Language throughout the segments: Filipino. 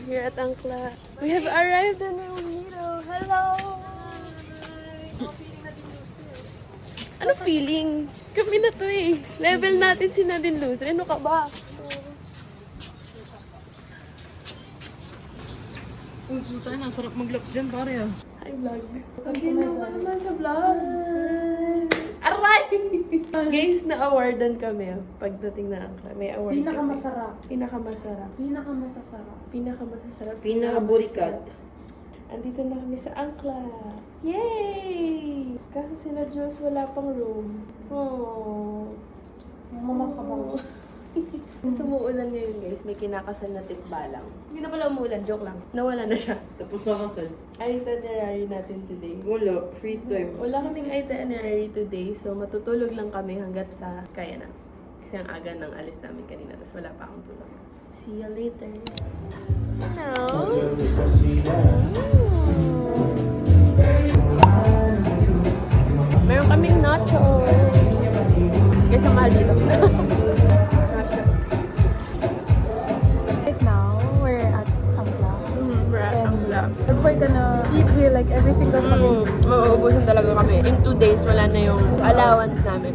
Here at Angkla. We have arrived in El Nido. Hello! Ano feeling? Kami na to eh. Level natin si Nadine Loser. Ano ka ba? Uy, puta na. Sarap mag-laps dyan, pare ah. Hi, vlog. Hindi naman sa vlog. Aray! Guys, na-awardan kami pagdating na Angkla. May award Pinakamasarap. Pinakamasarap. Pinakamasasarap. Pinakamasasarap. Pinaka-burikat. Andito na kami sa Angkla. Yay! Kaso sila Diyos wala pang room. Oh. Mamakabaw. Sumuulan ngayon guys. May kinakasal na tikbalang. Hindi na pala umuulan. Joke lang. Nawala na siya. Tapos na kasal. Itinerary natin today. Wala. Free time. Wala kaming itinerary today. So matutulog lang kami hanggat sa kaya na. Kasi ang aga ng alis namin kanina. Tapos wala pa akong tulog. See you later. Hello! Meron kaming nacho. Guys, ang mahal dito. Right now, we're at Angkla. We're at Angkla. If we're gonna eat here like every single day. Mauubusan talaga kami. In 2 days, wala na yung allowance namin.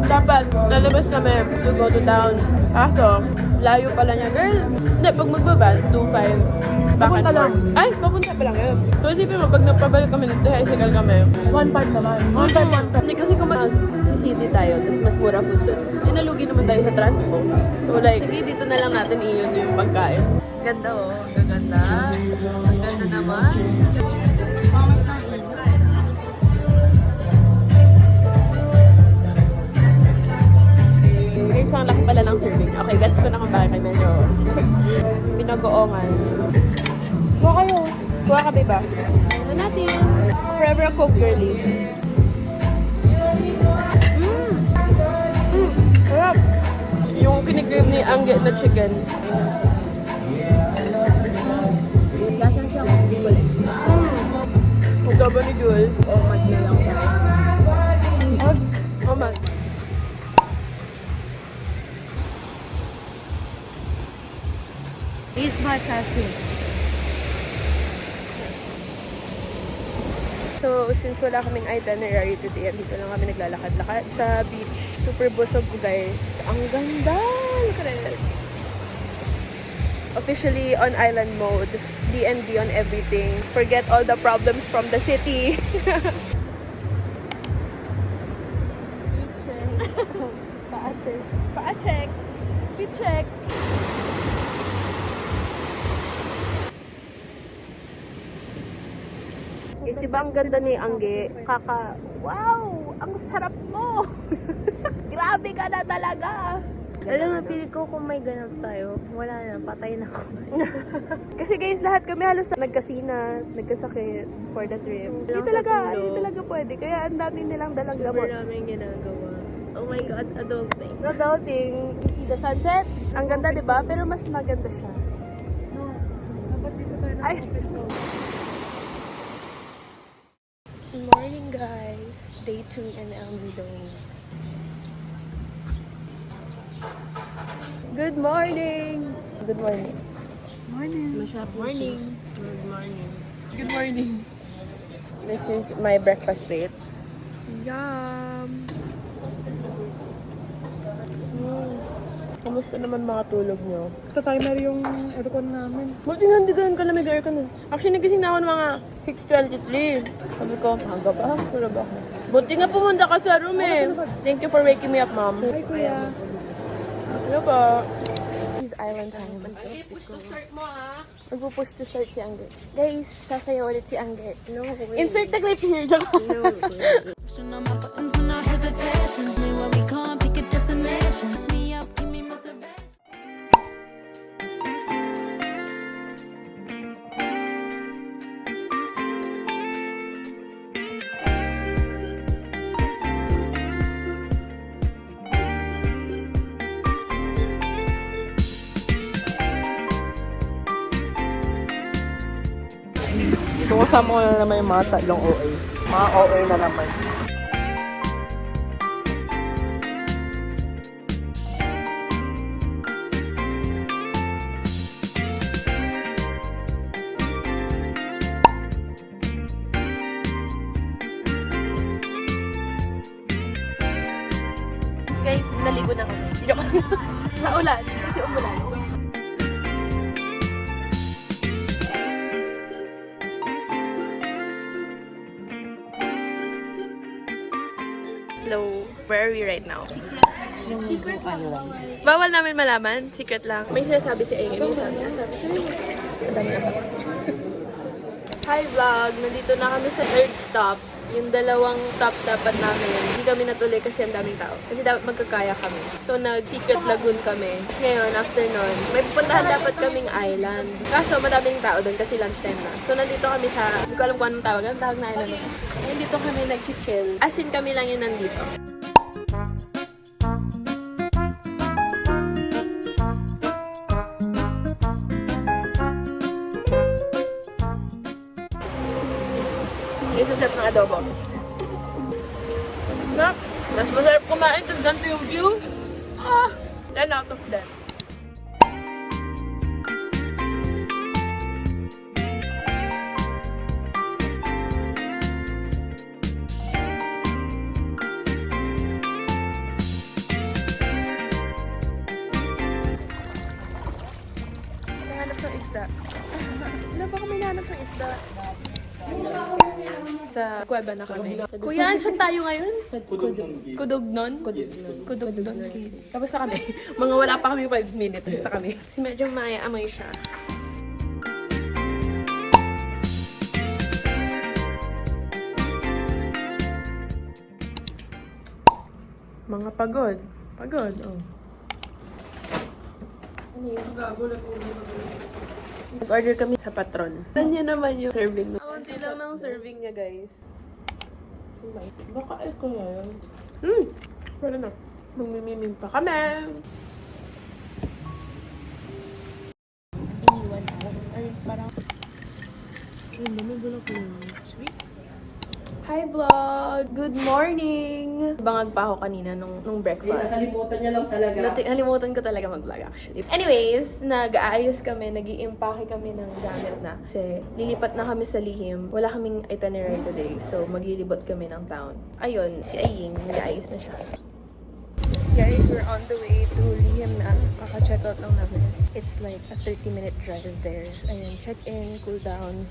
Dapat, lalabas kami to go to town. Kaso, layo pala niya. Girl, hindi, pag magbaban, 2-5. Papunta lang. Ay, papunta pa lang yun. So, isipin mo, pag napabalik kami dito, tricycle kami. 1-5 naman. 1-5. Hindi kasi kung mag-city tayo, tapos mas mura food doon. Dinalugi naman tayo sa transpo. So like, sige, dito na lang natin iyon yung pagkain. Ganda oh, gaganda. Ang ganda naman. Guys, ang laki pala ng serving. Okay, gets ko na kung bakit medyo pinagoongan. Kuha kayo. Kuha ka, diba? Ano natin? Forever a Coke girly. Sarap. Yung kinikrib ni Angge na chicken. Lasang siya kung hindi ko lang. Ang gaba ni Jules. Oh, mag na lang tayo. Oh man. Is my tattoo. So, since wala kaming itinerary today, dito lang kami naglalakad-lakad sa beach. Super busog ko, guys. Ang ganda! Look at it. Officially on island mode. DND on everything. Forget all the problems from the city. Pa-check. Pa-check. Pa-check. Guys, diba ang ganda ni Angge? Wow! Ang sarap mo! Grabe ka na talaga! Alam mo, pili ko kung may ganap tayo. Wala na, patay na ako. Kasi guys, lahat kami halos nagkasina, nagkasakit for the trip. Hindi talaga pwede. Kaya ang dami nilang dalang gamot. namin ginagawa. Oh my God, adulting. Adulting, you see the sunset? Ang ganda, diba? Pero mas maganda siya. No, dapat dito tayo na. Ay! Good morning, guys. Day 2 in El Nido. Good morning! Good morning. Morning. Morning. Good morning. Good morning. This is my breakfast plate. Yum. Kamusta naman mga tulog nyo? Ito-timer yung aircon namin. Buti nga hindi ganun kalamig ang aircon. Actually, nagising na ako ng mga 6:23. Sabi ko, aga ba? Wala ba ako? Buti nga pumunta ka sa room eh. Thank you for waking me up, ma'am. Hi, kuya. Ano pa? This is island time. Push to start mo ah. Magpo-push to start si Angge. Guys, sasayaw ulit si Angge. No, wait. Insert the clip here. No, wait. Pushing on my buttons with no hesitation. Me where we can't pick a destination. Lift me up, give me motivation. Kung kasama ko na naman yung mga tatlong OA. Mga OA na naman. Sa ulan, kasi umulan. Hello, where are we right now? Secret lang. Bawal namin malaman, secret lang. May sinasabi si Ayen. May sabi ang dami na ba? Hi vlog! Nandito na kami sa third stop. Yung dalawang stop dapat namin, hindi kami natuloy kasi ang daming tao. Kasi dapat magkakaya kami. So, nag-secret lagoon kami. Tapos ngayon, after nun, may pupuntahan dapat kaming island. Kaso, madaming tao doon kasi lunchtime na. So, nandito kami sa, hindi ko alam kung anong tawag. Anong tawag na island? Ayun, dito kami nag-chill. As in, kami lang yung nandito. Isasap ng adobo. Mas masarap kumain kasi ganito yung view. 10 out of 10. Nahanap ng isda. Wala pa kami nahanap ng isda. Sa kuweba na kami. Kuya, saan tayo ngayon? Kudugnon. Kudugnon. Tapos na kami. Mga wala pa kami 5 minutes. Tapos na kami. Kasi medyo amoy siya. Mga pagod. Pagod, oh. Nag-order kami sa patron. Ganyan naman yung serving. Kaunti lang ng serving niya, guys. Baka ito na yun. Pwede na. Magmimimim pa kami. Iniwan ako. Ay, parang... Ay, namagulak ko yung sweet. Hi vlog! Good morning! Bangag pa ako kanina nung breakfast. Nakalimutan niya lang talaga. Nalimutan ko talaga mag-vlog actually. Anyways, nag-aayos kami, nag-i-impake kami ng gamit na. Kasi lilipat na kami sa Lihim. Wala kaming itinerary today. So, maglilibot kami ng town. Ayun, si Aying, nag-aayos na siya. Guys, we're on the way to Lihim na. Kaka-check out lang namin. It's like a 30-minute drive there. Ayun, check in, cool down.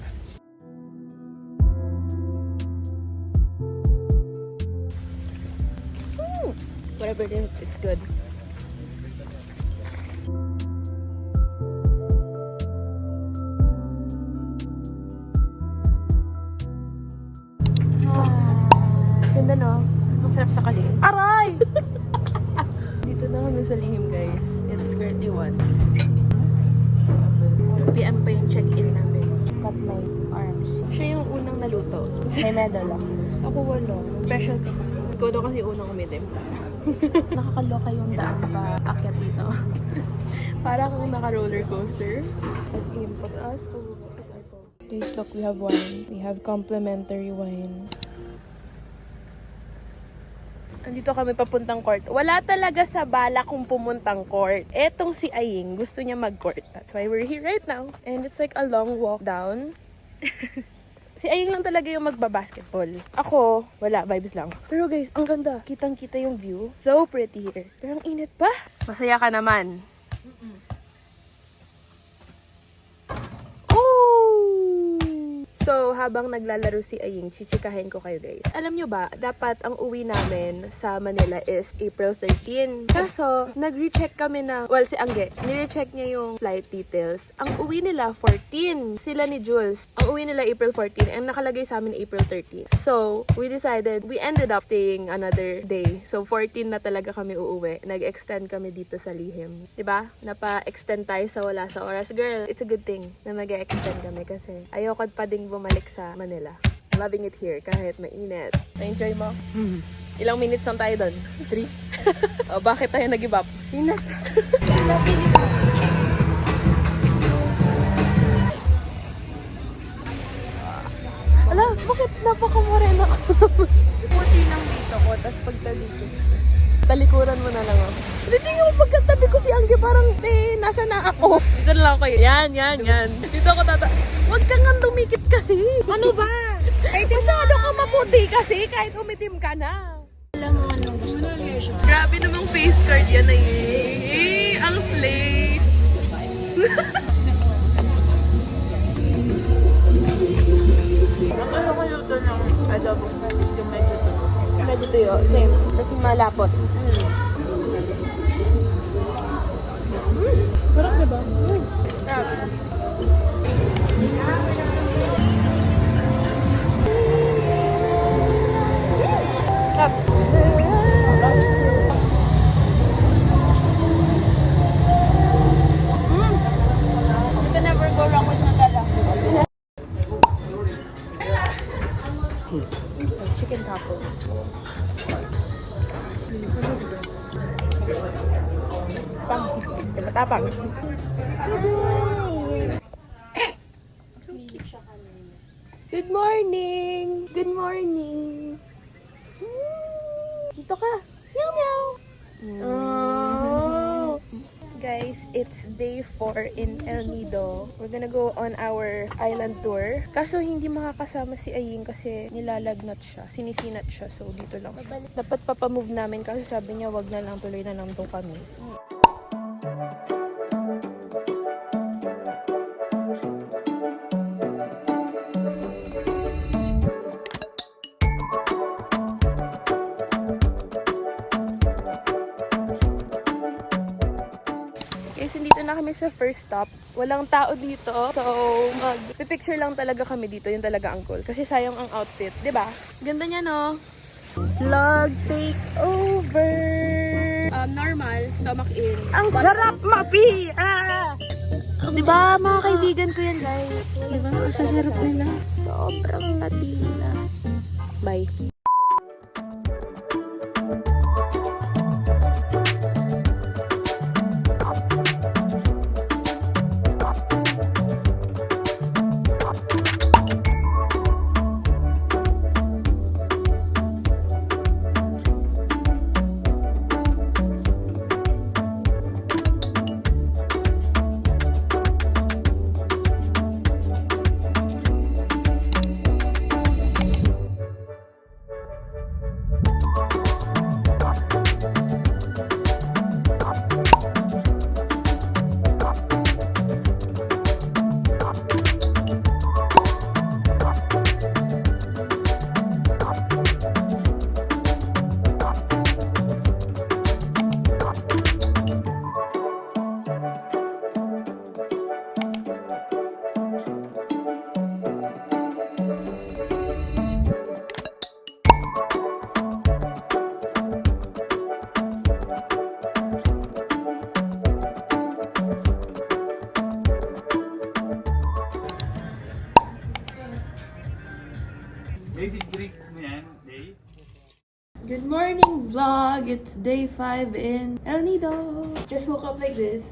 Whatever it is, it's good. Ganda no? Ang sarap sa kalihim. Aray! Dito na kami sa Lihim, guys. It's currently 1. 2 PM pa yung check-in namin. Cut my arms. Siya yung unang naluto. May medal ako. Ako wala. Special ka kasi. Ikaw daw kasi unang umitim. Nakakaloka yung daan pa akyat dito. Para kung naka-roller coaster. As in, pag-as. Guys, look, we have wine. We have complimentary wine. Andito kami papuntang court. Wala talaga sa bala kung pumuntang court. Etong si Aying, gusto niya mag-court. That's why we're here right now. And it's like a long walk down. Si Aying lang talaga yung magbabasketball. Ako, wala, vibes lang. Pero guys, ang ganda. Kitang-kita yung view. So pretty here. Pero ang init pa. Masaya ka naman. So, habang naglalaro si Aying, chichikahin ko kayo guys. Alam nyo ba, dapat ang uwi namin sa Manila is April 13. Kaso, nag-recheck kami na, well, si Angge, nirecheck niya yung flight details. Ang uwi nila, 14. Sila ni Jules. Ang uwi nila, April 14. Ang nakalagay sa amin, April 13. So, we ended up staying another day. So, 14 na talaga kami uuwi. Nag-extend kami dito sa Lihim. Diba? Napa-extend tayo sa wala sa oras. Girl, it's a good thing na mag-extend kami kasi ayoko pa ding bumalik sa Manila. Loving it here kahit mainit. Na-enjoy mo? Ilang minutes lang tayo doon? 3? O bakit tayo nag-give up? Inat. Ala, bakit napaka-morena ko? Puti lang dito ko, tapos pagtalikod. Talikuran mo na lang ako. Hindi mo pagkatabi ko si Angge, parang nasa na ako. Dito na lang ako. Yan. Dito ako Huwag kang nga dumikit kasi. Ano ba? Ay, masyado ka maputi kasi kahit umitim ka na. Alam mo anong gusto ko. Grabe namang face card yan eh. malapot. Sarap, diba? Sarap. You can never go wrong with Nutella. Chicken taco. Tapang. Good morning! Good morning! Dito ka! Meow meow! Oh. Guys, it's day 4 in El Nido. We're gonna go on our island tour. Kaso hindi makakasama si Aying kasi nilalagnat siya. Sinisinat siya. So dito lang. Dapat papamove namin kasi sabi niya wag na lang, tuloy na lang doon kami. Guys, dito na kami sa first stop. Walang tao dito. So, mag-picture lang talaga kami dito. Yung talaga ang goal. Kasi sayang ang outfit. 'Di ba? Ganda niya, no? Vlog take over! Normal. Stomach in. Ang sarap, mapi! Diba, mga kaibigan ko yan, guys. Diba, masasarap nila. Sobrang Latina. Bye. Ladies drink mo yan, Day? Good morning, vlog! It's day 5 in El Nido. Just woke up like this.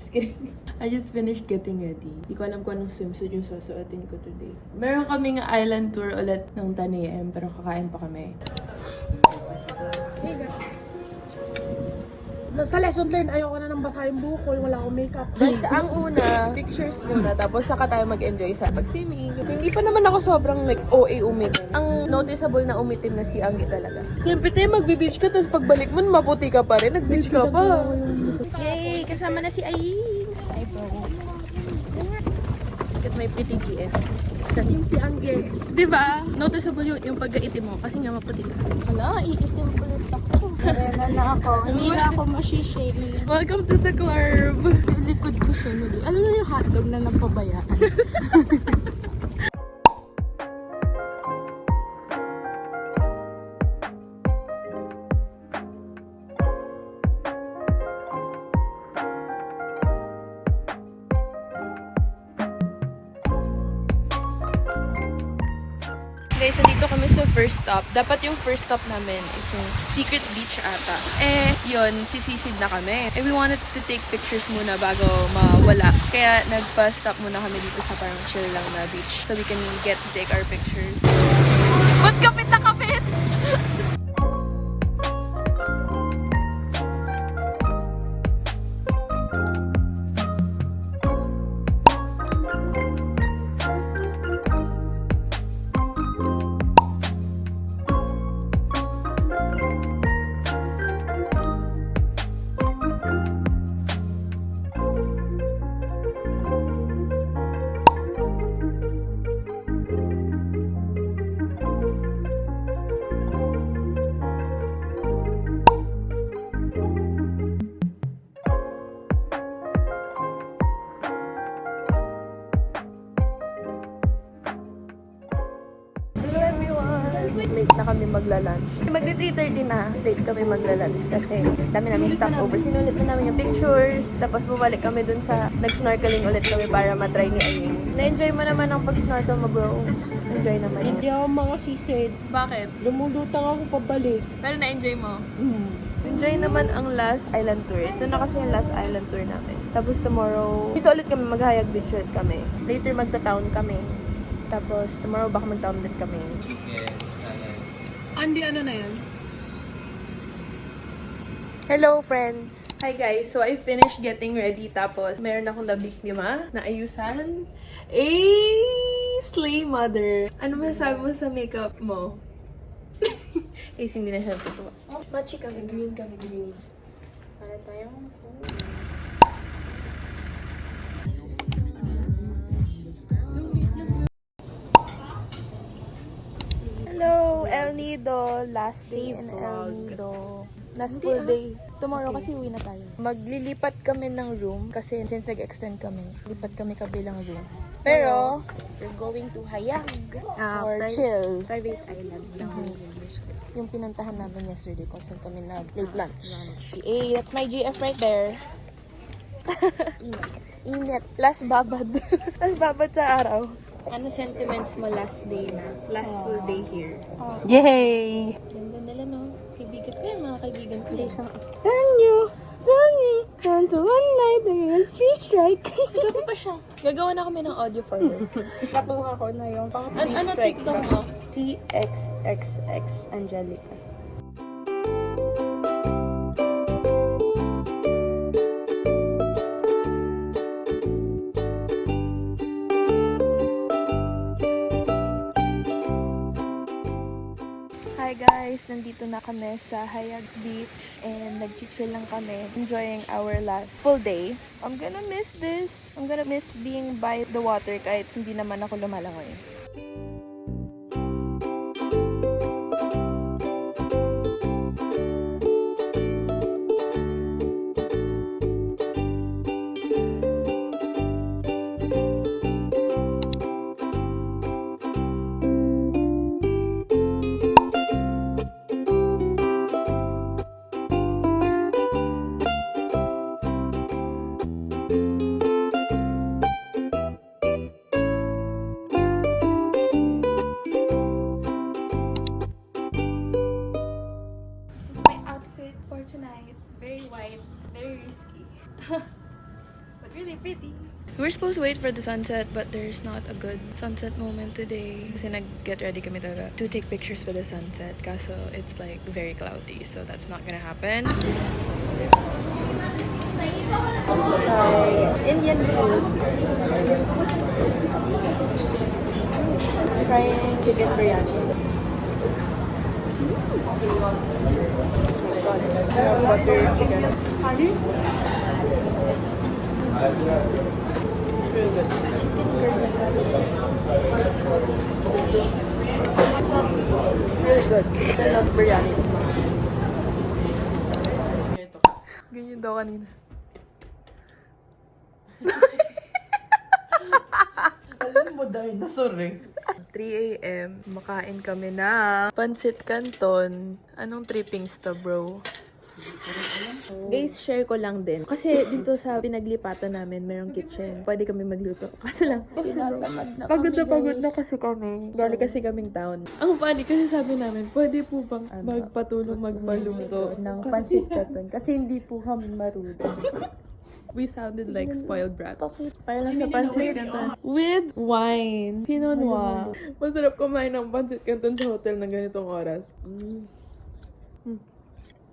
Just kidding. I just finished getting ready. Hindi ko alam kung anong swimsuit yung susuotin ko today. Meron kaming island tour ulit ng 10 AM pero kakain pa kami. Sa lesson learn, ayoko na nang basahin buko, wala akong makeup. Basta ang una, pictures muna, tapos saka tayo mag-enjoy sa pag-swimming. Hindi pa naman ako sobrang like OA umitim. Ang noticeable na umitim na si Anggi talaga. Siyempre tayo magbe-beach ka, tapos pagbalik mo, maputi ka pa rin. Nag-beach ka pa. Yay! Kasama na si Aying. Hi, bro. Look at my pretty GF. Sa team si Anggi. Diba? Noticeable yung pagka-itim mo kasi nga maputi ka. Hala, iitim ulit ako. Karena na ako. Hindi na ako masishake. Welcome to the club! Yung likod ko siya. Alam mo yung hotdog na napabayaan? Guys, so dito kami sa first stop. Dapat yung first stop namin is yung Secret Beach ata. Yun, sisisid na kami. We wanted to take pictures muna bago mawala. Kaya nagpa-stop muna kami dito sa parang chill lang na beach. So we can get to take our pictures. Ba't kapit na kapit? kami magla-lunch. Magdi-3:30 na. Late kami magla-lunch kasi dami namin stopover. Sinulit na namin yung pictures. Tapos bumalik kami dun sa nag-snorkeling ulit kami para matry ni Aying. Na-enjoy mo naman ang pag-snorkel mo, bro. Enjoy naman. Hindi ako mga sisid. Bakit? Lumulutang ako pabalik. Pero na-enjoy mo? Enjoy naman ang last island tour. Ito na kasi yung last island tour namin. Tapos tomorrow, dito ulit kami, mag-Hayag Beach ulit kami. Later magta-town kami. Tapos tomorrow baka mag-town din kami. Andy, ano na yun? Hello, friends! Hi guys! So, I finished getting ready. Tapos, meron akong nabiktima na ayusan. Slay mother! Ano masasabi mo sa makeup mo? Kasi hindi na siya natutuwa. Machi kami, green kami, green. Para tayong... Hello, El Nido. Last day in El Nido. Last full day. Tomorrow kasi uwi na tayo. Maglilipat kami ng room kasi since nag-extend kami, lipat kami kabilang room. Pero, We're going to Hayag. or chill. Private island lang. Yung pinuntahan namin yesterday kung saan kami nag-late lunch. Hey, that's my GF right there. Init. Last babad. Last babad sa araw. Ano sentiments mo last day na? Last full day here? Yay! Ganda nila, no? Kaibigan ko yan, mga kaibigan ko. Down to one night against three strike. Gabi pa siya. Gagawa na kami ng audio for her. Nakuha ko na yung pang Ano TikTok mo? TXXX Angelica. Hi guys! Nandito na kami sa Hayag Beach and nag-chill lang kami, enjoying our last full day. I'm gonna miss this. I'm gonna miss being by the water kahit hindi naman ako lumalangoy. For tonight, very white, very risky, but really pretty. We're supposed to wait for the sunset, but there's not a good sunset moment today. Kasi nag-get ready kami talaga to take pictures with the sunset. Kaso it's like very cloudy, so that's not gonna happen. Indian food. Trying chicken biryani. Butter chicken. Honey? Really good. Really good. I love biryani. Ganyan daw kanina. Alam mo, dinosaur eh. 3 a.m. Makain kami na Pancit Canton. Anong trippings to, bro? Guys, share ko lang din. Kasi dito sa pinaglipatan namin, merong kitchen. Pwede kami magluto. Kasi lang, pagod na kasi kami. Galing kasi kaming town. Ang funny kasi sabi namin, pwede po bang magpatulong magpaluto ng Pancit Canton kasi hindi po kami marunong. We sounded like spoiled brats. Para lang sa Pancit Canton. With wine. Pinot Noir. Masarap kumain ng Pancit Canton sa hotel ng ganitong oras.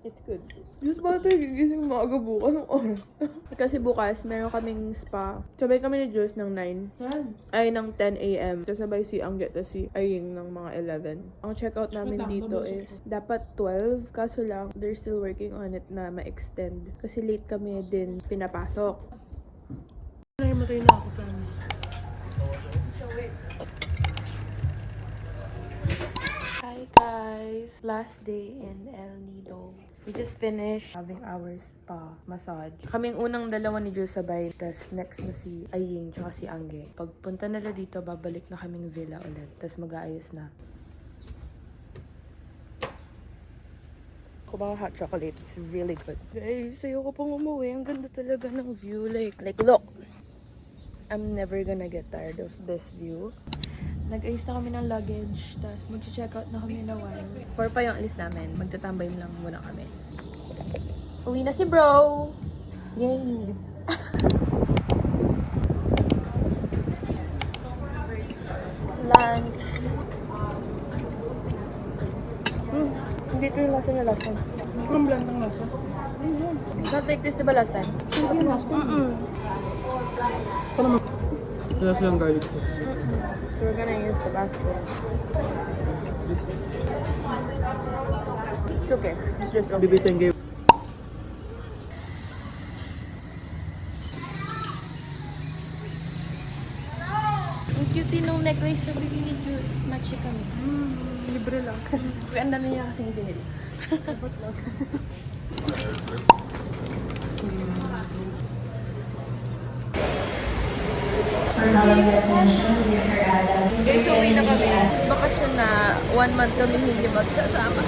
It's good. Diyos ba ito, gigising maaga bukas ng oras. Kasi bukas, meron kaming spa. Sabay kami ni Jules ng 9. Saan? Ay, ng 10 a.m. Kasabay si Angget at si Aying ng mga 11. Ang checkout namin dito is dapat 12. Kaso lang, they're still working on it na ma-extend. Kasi late kami din pinapasok. Nahimatay na ako, promise. Hi guys! Last day in El Nido. We just finished having our spa massage. Kaming unang dalawa ni Jules sabay, tas next na si Aying tsaka si Angge. Pagpunta nila dito, babalik na kaming villa ulit. Tas mag-aayos na. ko ba hot chocolate. It's really good. Guys, ayoko pong umuwi. Ang ganda talaga ng view. Like look. I'm never gonna get tired of this view. Nag-ayos na kami ng luggage. Tapos mag-check out na kami na while. 4 pa yung alis namin. Magtatambay lang muna kami. Uwi na si bro! Yay! Lunch. Hindi ito yung lasa na last time. Ang bland ang lasa. Not like this, diba last time? Sige, last time. Last lang garlic sauce. So we're gonna use the basket. It's okay. It's just okay. Bibitin kayo. Ang cute din nung necklace sa bibili juice. Matchy kami. Libre lang. Uy, ang dami niya kasing binili. Guys, so uwi na kami. Bakasyon na 1 month kami hindi magsasama.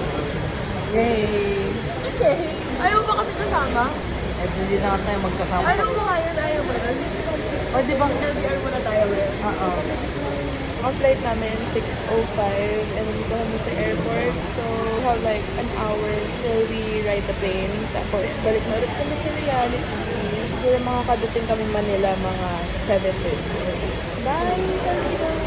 Yay! Okay. Ayaw ba kami kasama? Eh, hindi na tayo magkasama. Ayaw mo ngayon, ayaw mo na. O, di ba? LDR muna tayo ulit. Oo. Ang flight namin, 6:05, and then dito kami sa airport. So, we have like an hour till we ride the plane. Tapos, balik na ulit kami sa reality. Siguro makakadating kami Manila mga 7:30. Bye!